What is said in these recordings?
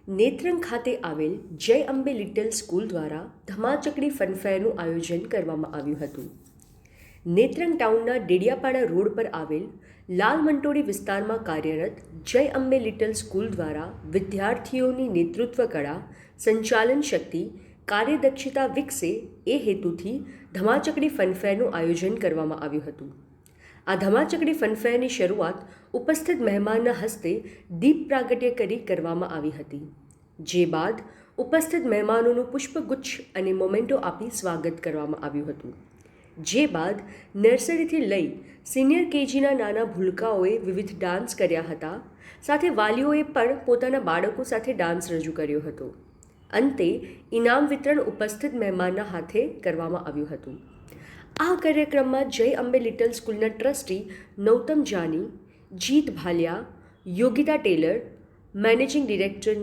નેત્રંગ ખાતે આવેલ જય અંબે લિટલ સ્કૂલ દ્વારા ધમાચકડી ફનફેરનું આયોજન કરવામાં આવ્યું હતું. નેત્રંગ ટાઉનના ડેડિયાપાડા રોડ પર આવેલ લાલ મંટોળી વિસ્તારમાં કાર્યરત જય અંબે લિટલ સ્કૂલ દ્વારા વિદ્યાર્થીઓની નેતૃત્વ કળા, સંચાલન શક્તિ, કાર્યદક્ષતા વિકસે એ હેતુથી ધમાચકડી ફનફેરનું આયોજન કરવામાં આવ્યું હતું. આ ધમાચકડી ફનફેરની શરૂઆત ઉપસ્થિત મહેમાનના હસ્તે દીપ પ્રાગટ્ય કરી કરવામાં આવી હતી. જે બાદ ઉપસ્થિત મહેમાનોનું પુષ્પગુચ્છ અને મોમેન્ટો આપી સ્વાગત કરવામાં આવ્યું હતું. જે બાદ નર્સરીથી લઈ સિનિયર કેજીના નાના ભૂલકાઓએ વિવિધ ડાન્સ કર્યા હતા. સાથે વાલીઓએ પણ પોતાના બાળકો સાથે ડાન્સ રજૂ કર્યો હતો. અંતે ઇનામ વિતરણ ઉપસ્થિત મહેમાનના હાથે કરવામાં આવ્યું હતું. આ કાર્યક્રમમાં જય અંબે લિટલ સ્કૂલના trustee Nautam Jani, Jeet Bhaliya, Yogita Tailor, managing director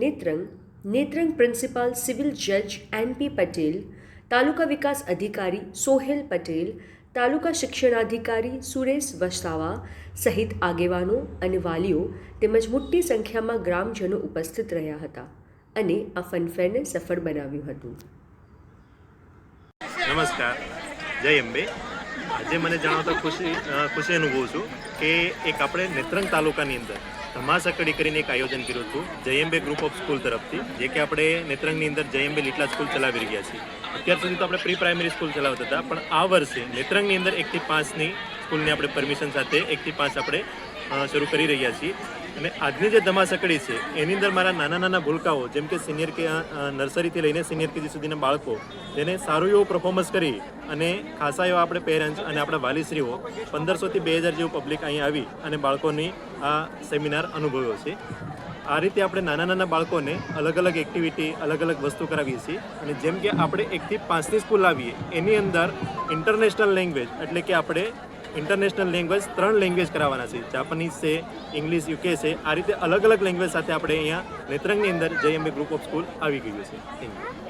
Netrang principal civil જજ NP પટેલ, તાલુકા વિકાસ અધિકારી સોહેલ પટેલ, તાલુકા શિક્ષણાધિકારી સુરેશ વસાવા સહિત આગેવાનો અને વાલીઓ તેમજ મોટી સંખ્યામાં ગ્રામજનો ઉપસ્થિત રહ્યા હતા અને આ ફનફેરને સફળ બનાવ્યું હતું. નમસ્કાર, જય અંબે. આજે મને જણાવતા ખુશી અનુભવું છું કે એક આપણે નેત્રંગ તાલુકાની અંદર ધમાચકડી કરીને એક આયોજન કર્યું હતું જય અંબે ગ્રુપ ઓફ સ્કૂલ તરફથી, જે કે આપણે નેત્રંગની અંદર જય અંબે લીટલા સ્કૂલ ચલાવી રહ્યા છીએ. અત્યાર સુધી તો આપણે પ્રી પ્રાઇમરી સ્કૂલ ચલાવતા હતા, પણ આ વર્ષે નેત્રંગની અંદર 1 થી 5ની સ્કૂલની આપણે પરમિશન સાથે 1 થી 5 આપણે શરૂ કરી રહ્યા છીએ. અને આજની જે ધમાચકડી છે એની અંદર મારા નાના ભૂલકાઓ, જેમ કે સિનિયર કે નર્સરીથી લઈને સિનિયર કેજી સુધીના બાળકો, જેને સારું એવું પરફોર્મન્સ કરી અને ખાસા એવા આપણે પેરેન્ટ્સ અને આપણા વાલીશ્રીઓ 1500 થી 2000 જેવું પબ્લિક અહીં આવી અને બાળકોની આ સેમિનાર અનુભવ્યો છે. આ રીતે આપણે નાના બાળકોને અલગ અલગ એક્ટિવિટી, અલગ અલગ વસ્તુ કરાવીએ છીએ. અને જેમ કે આપણે 1 થી 5ની સ્કૂલ આવીએ એની અંદર ઇન્ટરનેશનલ લેંગ્વેજ, એટલે કે આપણે ઇન્ટરનેશનલ લેંગ્વેજ 3 લેંગ્વેજ કરાવવાના છે. જાપાનીઝ છે, ઇંગ્લિશ, UK છે. આ રીતે અલગ અલગ લેંગ્વેજ સાથે આપણે અહીંયા નેત્રંગની અંદર જય અંબે ગ્રુપ ઓફ સ્કૂલ આવી ગયું છે. Thank you.